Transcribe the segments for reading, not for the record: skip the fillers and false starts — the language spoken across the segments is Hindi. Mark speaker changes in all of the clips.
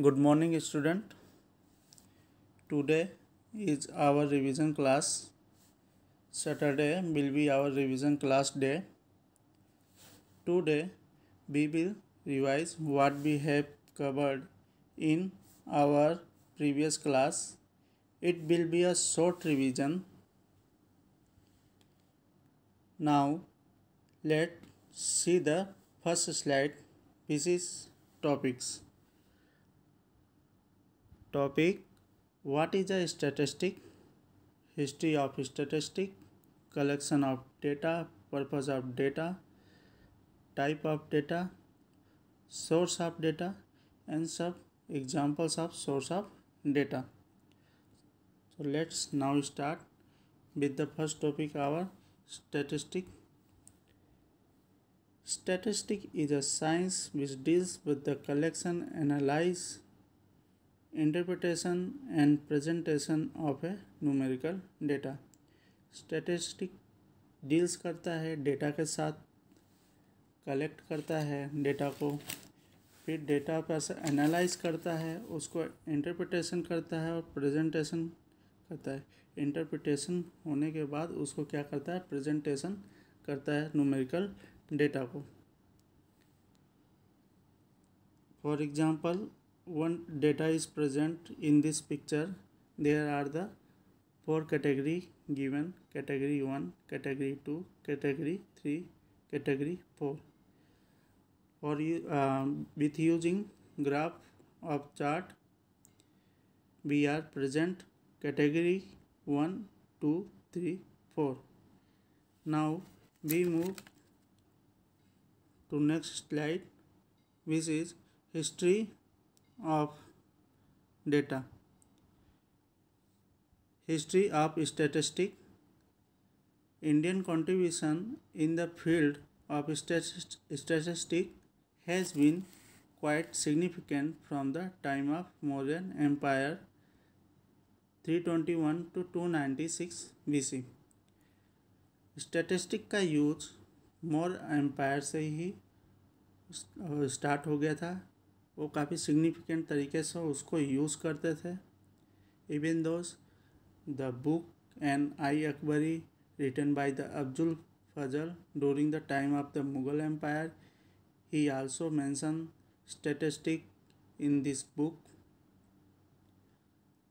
Speaker 1: Good morning, student. Today is our revision class. Saturday will be our revision class day. Today we will revise what we have covered in our previous class. It will be a short revision. Now let's see the first slide, which is topics. Topic: what is a statistic? History of statistic, collection of data, purpose of data, type of data, source of data, and some examples of source of data. So let's now start with the first topic, our statistic. Statistic is a science which deals with the collection, analysis, interpretation and presentation of a numerical data. Statistic deals करता है डेटा के साथ, कलेक्ट करता है डेटा को, फिर डेटा पर से एनालाइज करता है, उसको इंटरप्रिटेशन करता है और प्रेजेंटेशन करता है। इंटरप्रिटेशन होने के बाद उसको क्या करता है, प्रेजेंटेशन करता है न्यूमेरिकल डेटा को। For example, one data is present in this picture. There are the 4 category given: category 1, category 2, category 3, category 4. For you, with using graph of chart, we are present category 1, 2, 3, 4. Now we move to next slide, which is history of data. History of statistic. Indian contribution in the field of statistics has been quite significant from the time of Mauryan Empire 321 to 296 BC. Statistic का यूज मौर्य एम्पायर से ही स्टार्ट हो गया था। वो काफ़ी सिग्निफिकेंट तरीके से उसको यूज़ करते थे। Even though the book Ain i Akbari written by the Abdul Fazal during the time of the Mughal empire, he also mention statistic in this book.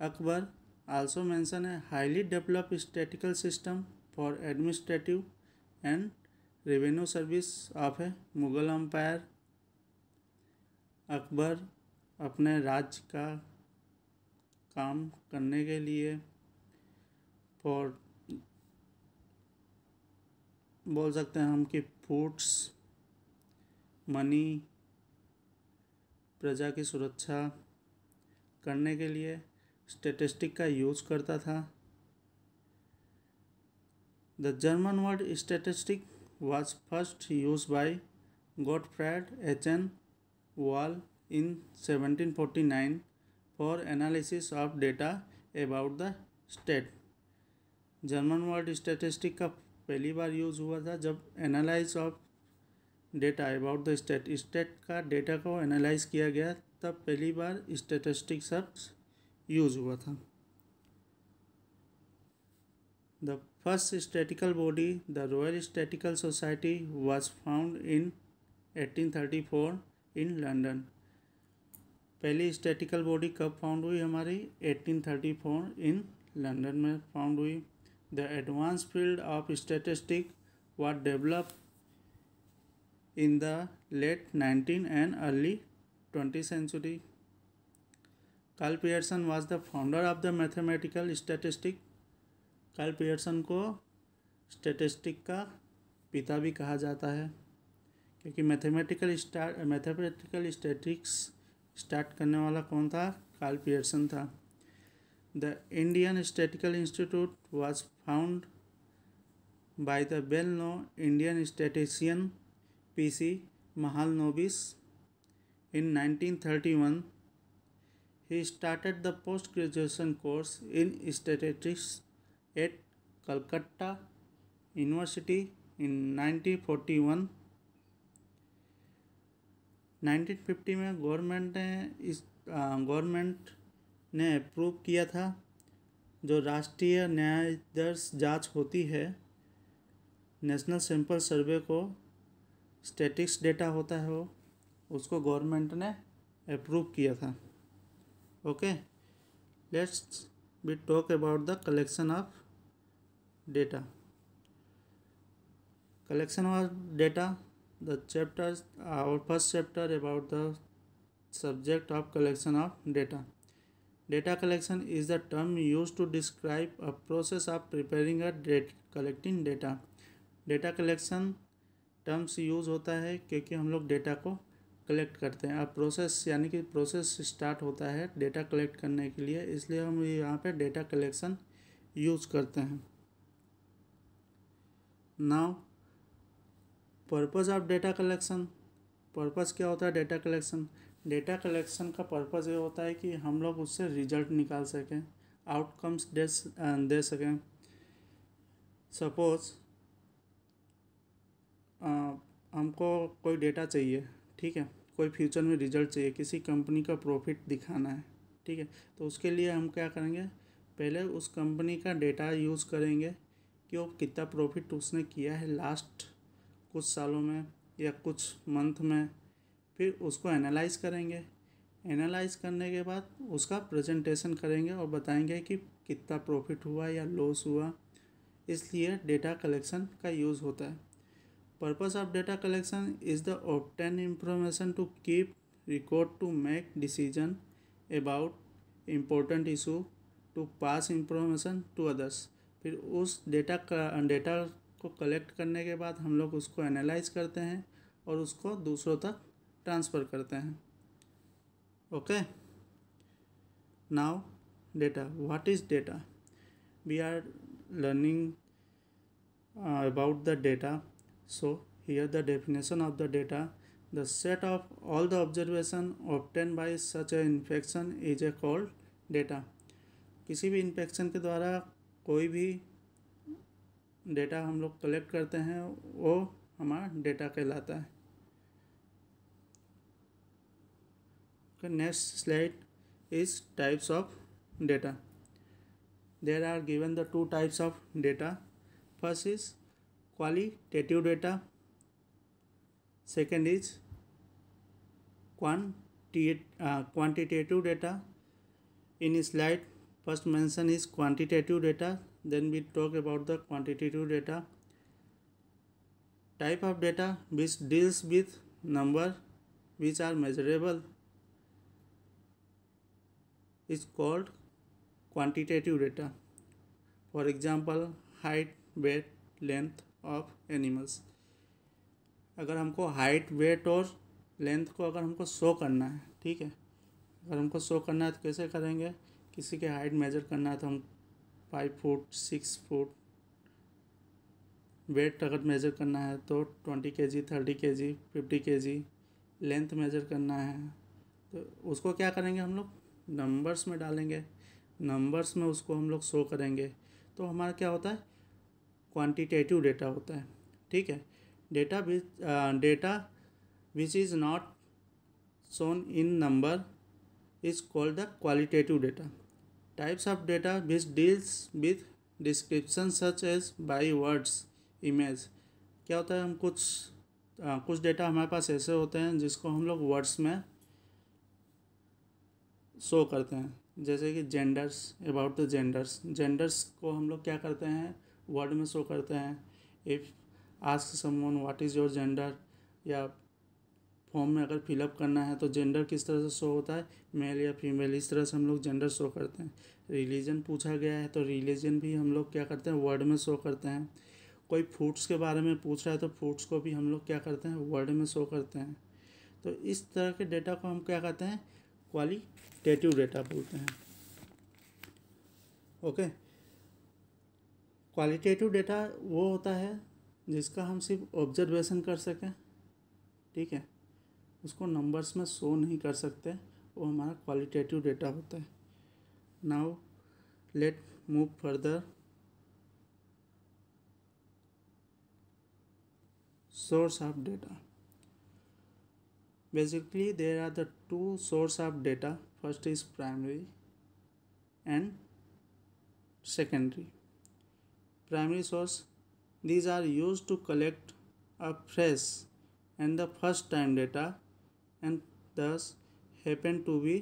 Speaker 1: Akbar also mention a highly developed statistical system for administrative and revenue service of a Mughal empire. Akbar अपने राज्य का काम करने के लिए फॉर बोल सकते हैं हम कि फूड्स, मनी, प्रजा की सुरक्षा करने के लिए स्टैटिस्टिक का यूज़ करता था। The German word statistic was first use by Gottfried Achenwall Wall in 1749 for analysis of data about the state. German word statistic का पहली बार यूज़ हुआ था जब analyse of data about the state, state का डेटा को एनालाइज किया गया, तब पहली बार स्टैटिस्टिक शब्द यूज़ हुआ था। The first statical body, the royal statical society, was found in 1834 in London. पहली स्टैटिकल बॉडी कब फाउंड हुई हमारी? 1834 इन लंदन में फाउंड हुई। The advance field of statistic was develop in the late 19 and early 20th century. Karl Pearson was the founder of the mathematical statistic. Karl Pearson को स्टैटिस्टिक का पिता भी कहा जाता है, क्योंकि मैथमेटिकल स्टैटिस्टिक्स स्टार्ट करने वाला कौन था? कार्ल पियर्सन था। The Indian Statistical Institute was founded by the well known Indian statistician P C Mahalanobis in 1931. He started the post graduation course in statistics at Calcutta University in 1941. 1950 में गवर्नमेंट ने अप्रूव किया था जो राष्ट्रीय न्यायाधीश जांच होती है, नेशनल सैंपल सर्वे को स्टैटिक्स डेटा होता है वो, उसको गवर्नमेंट ने अप्रूव किया था। Okay, let's be talk about the collection of data. Collection of data, the chapters, our first chapter about the subject of collection of data. Data collection is the term used to describe a process of preparing a collecting data. Data collection terms use होता है क्योंकि हम लोग डेटा को कलेक्ट करते हैं। अब प्रोसेस यानी कि प्रोसेस स्टार्ट होता है डेटा कलेक्ट करने के लिए, इसलिए हम यहाँ पे डेटा कलेक्शन यूज़ करते हैं। Now purpose of data collection. Purpose क्या होता है डेटा कलेक्शन? डेटा कलेक्शन का पर्पज़ ये होता है कि हम लोग उससे रिजल्ट निकाल सकें, आउटकम्स दे सकें। सपोज़ हमको कोई डेटा चाहिए, ठीक है, कोई फ्यूचर में रिजल्ट चाहिए, किसी कंपनी का प्रॉफिट दिखाना है, ठीक है, तो उसके लिए हम क्या करेंगे, पहले उस कंपनी का डेटा यूज़ करेंगे कि वो कितना प्रॉफिट उसने किया है लास्ट कुछ सालों में या कुछ मंथ में। फिर उसको एनालाइज करेंगे, एनालाइज करने के बाद उसका प्रेजेंटेशन करेंगे और बताएंगे कि कितना प्रॉफिट हुआ या लॉस हुआ। इसलिए डेटा कलेक्शन का यूज़ होता है। Purpose of data collection is the obtain information to keep record, to make decision about important issue, to pass information to others. फिर उस डेटा को कलेक्ट करने के बाद हम लोग उसको एनालाइज करते हैं और उसको दूसरों तक ट्रांसफ़र करते हैं। Okay, now data, what is data? We are learning about the data. So here the definition of the data: the set of all the observation obtained by such an inspection is called data. किसी भी इंस्पेक्शन के द्वारा कोई भी डेटा हम लोग कलेक्ट करते हैं वो हमारा डेटा कहलाता है। Next slide is types of data. There are given the two types of data. First is qualitative data, second is quantitative data. In slide first mention is quantitative data, then we talk about the quantitative data. Type of data which deals with number which are measurable is called quantitative data. For example, height, weight, length of animals. अगर हमको हाइट, वेट और लेंथ को अगर हमको शो करना है, ठीक है, अगर हमको शो करना है तो कैसे करेंगे? किसी के हाइट मेजर करना है तो हम 5 फुट, 6 फुट। वेट अगर मेजर करना है तो 20 kg, 30 kg, 50 kg। Length major करना है तो उसको क्या करेंगे हम लोग? नंबर्स में डालेंगे, नंबर्स में उसको हम लोग शो करेंगे। तो हमारा क्या होता है? क्वांटिटेटिव डेटा होता है, ठीक है। Data which is not shown in number is called the qualitative data. Types of data which deals with description such as by words, image. क्या होता है, हम कुछ डेटा हमारे पास ऐसे होते हैं जिसको हम लोग वर्ड्स में शो करते हैं, जैसे कि जेंडर्स, अबाउट द जेंडर्स को हम लोग क्या करते हैं? वर्ड में शो करते हैं। If ask someone what is your gender, या फॉर्म में अगर फिलअप करना है तो जेंडर किस तरह से शो होता है, मेल या फीमेल, इस तरह से हम लोग जेंडर शो करते हैं। रिलीजन पूछा गया है तो रिलीजन भी हम लोग क्या करते हैं? वर्ड में शो करते हैं। कोई फ्रूट्स के बारे में पूछ रहा है तो फ्रूट्स को भी हम लोग क्या करते हैं? वर्ड में शो करते हैं। तो इस तरह के डेटा को हम क्या कहते हैं? क्वालिटेटिव डेटा बोलते हैं। ओके, क्वालिटेटिव डेटा वो होता है जिसका हम सिर्फ ऑब्जर्वेशन कर सकें, ठीक है, उसको नंबर्स में शो नहीं कर सकते, वो हमारा क्वालिटेटिव डेटा होता है। Now let move further. Source of data. Basically, there are the two source of data. First is primary and secondary. Primary source, these are used to collect a fresh and the first time data and thus happen to be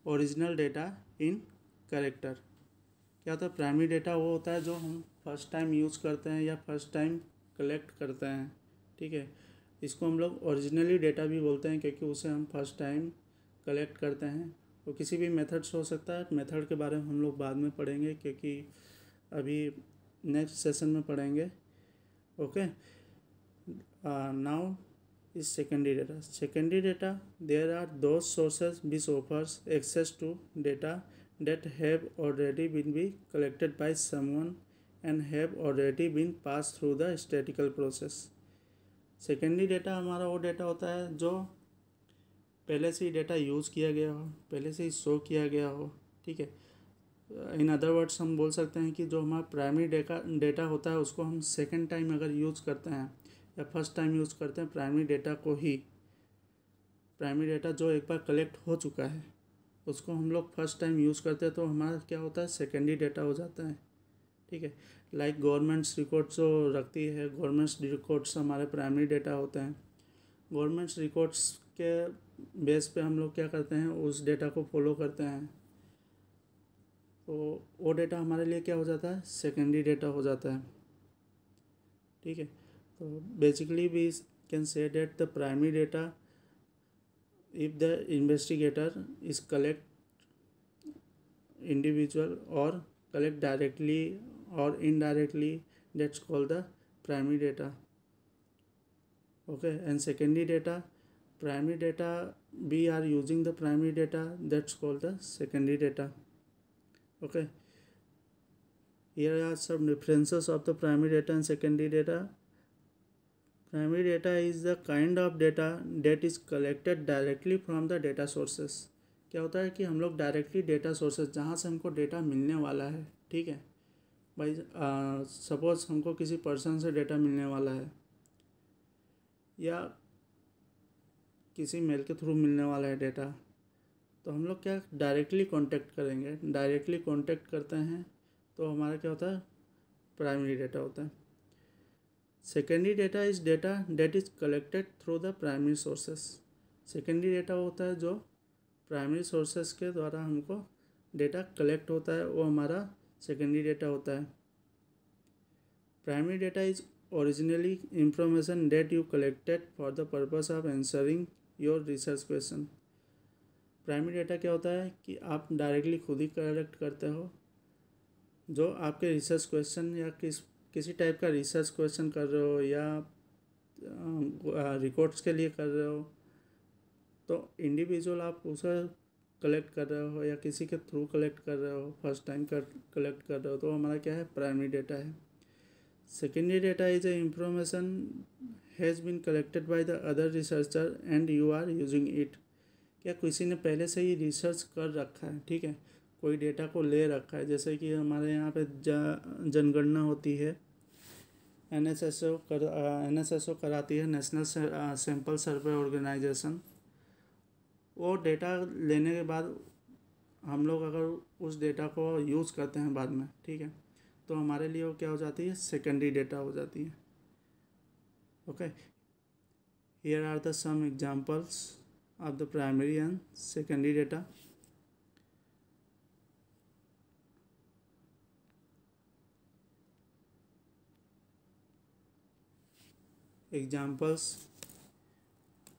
Speaker 1: original data in character. क्या होता है? प्राइमरी डेटा वो होता है जो हम फर्स्ट टाइम यूज़ करते हैं या फर्स्ट टाइम कलेक्ट करते हैं, ठीक है। इसको हम लोग ओरिजिनली डेटा भी बोलते हैं क्योंकि उसे हम फर्स्ट टाइम कलेक्ट करते हैं। वो किसी भी मेथड से हो सकता है। मेथड के बारे में हम लोग बाद में पढ़ेंगे क्योंकि अभी नेक्स्ट सेशन में पढ़ेंगे। Okay, now is secondary data. Secondary data, there are those sources which offers access to data that have already been collected by someone and have already been passed through the statistical process. Secondary data हमारा वो डेटा होता है जो पहले से ही डेटा यूज़ किया गया हो, पहले से ही शो किया गया हो, ठीक है। इन अदर वर्ड्स हम बोल सकते हैं कि जो हमारा प्राइमरी डेटा होता है उसको हम सेकेंड टाइम अगर यूज़ करते हैं या फर्स्ट टाइम यूज़ करते हैं प्राइमरी डेटा को ही, प्राइमरी डेटा जो एक बार कलेक्ट हो चुका है उसको हम लोग फर्स्ट टाइम यूज़ करते हैं तो हमारा क्या होता है? सेकेंडरी डेटा हो जाता है, ठीक है। लाइक गवर्नमेंट्स रिकॉर्ड्स जो रखती है, गवर्नमेंट्स रिकॉर्ड्स हमारे प्राइमरी डेटा होते हैं। गवर्नमेंट्स रिकॉर्ड्स के बेस पे हम लोग क्या करते हैं? उस डेटा को फॉलो करते हैं, तो वो डेटा हमारे लिए क्या हो जाता है? सेकेंडरी डेटा हो जाता है, ठीक है। तो basically we can say that the primary data, if the investigator is collect individual और कलेक्ट डायरेक्टली और indirectly, that's called the primary data. Okay, and secondary data, primary data we are using the primary data, that's called the secondary data. Okay, here are some differences of the primary data and secondary data. Primary data is the kind of data that is collected directly from the data sources. क्या होता है कि हम लोग डायरेक्टली डेटा सोर्सेज जहाँ से हमको डेटा मिलने वाला है, ठीक है भाई, सपोज हमको किसी पर्सन से डेटा मिलने वाला है या किसी मेल के थ्रू मिलने वाला है डेटा, तो हम लोग क्या डायरेक्टली कांटेक्ट करेंगे। डायरेक्टली कांटेक्ट करते हैं तो हमारा क्या होता है? प्राइमरी डेटा होता है। Secondary data is data that is collected through the primary sources. Secondary data होता है जो प्राइमरी सोर्सेस के द्वारा हमको डेटा कलेक्ट होता है, वो हमारा सेकेंडरी डेटा होता है। Primary data is originally information that you collected for the purpose of answering your research question. Primary data क्या होता है कि आप डायरेक्टली खुद ही कलेक्ट करते हो, जो आपके रिसर्च क्वेश्चन या किसी टाइप का रिसर्च क्वेश्चन कर रहे हो या रिकॉर्ड्स के लिए कर रहे हो, तो इंडिविजुअल आप उसे कलेक्ट कर रहे हो या किसी के थ्रू कलेक्ट कर रहे हो, फर्स्ट टाइम कलेक्ट कर रहे हो, तो हमारा क्या है? प्राइमरी डेटा है। Secondary data is a information has been collected by the other researcher and you are using it. क्या किसी ने पहले से ही रिसर्च कर रखा है, ठीक है, कोई डेटा को ले रखा है। जैसे कि हमारे यहाँ पे जनगणना होती है, NSSO कराती है, नेशनल सैंपल सर्वे ऑर्गेनाइजेशन। वो डेटा लेने के बाद हम लोग अगर उस डेटा को यूज़ करते हैं बाद में, ठीक है, तो हमारे लिए वो क्या हो जाती है? सेकेंडरी डेटा हो जाती है। Okay, here are the some examples of the primary and secondary data. Examples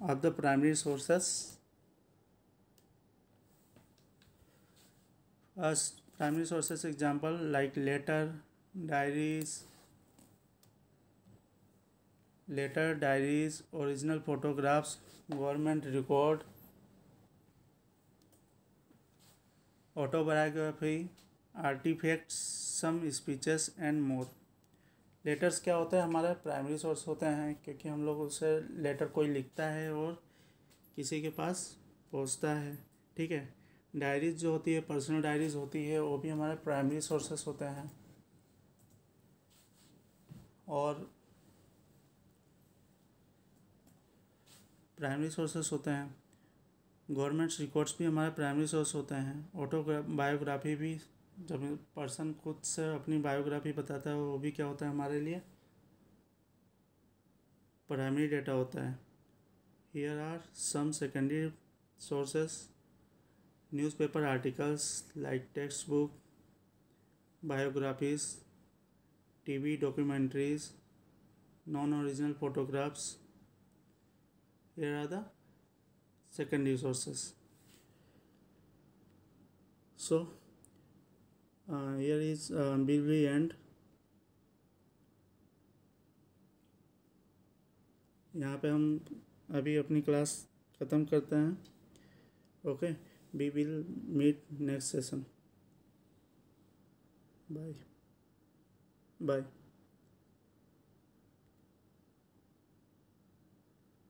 Speaker 1: of the primary sources. First primary sources example like letter, diaries, original photographs, government record, autobiography, artifacts, some speeches and more. Letters क्या होता है? हमारे प्राइमरी सोर्स होते हैं क्योंकि हम लोग उससे लेटर कोई लिखता है और किसी के पास पहुंचता है, ठीक है। डायरीज जो होती है, पर्सनल डायरीज होती है, वो भी हमारे प्राइमरी सोर्सेस होते हैं। और प्राइमरी सोर्सेस होते हैं। गवर्नमेंट्स रिकॉर्ड्स भी हमारे प्राइमरी सोर्स होते हैं। बायोग्राफी भी, जब पर्सन खुद से अपनी बायोग्राफी बताता है वो भी क्या होता है हमारे लिए प्राइमरी डेटा होता है। Here are some secondary sources: newspaper articles like text book, biographies, TV documentaries, non-original photographs. Here are the secondary sources. So here is will end. यहाँ पे हम अभी अपनी क्लास ख़त्म करते हैं। Okay, we will meet next session. Bye bye.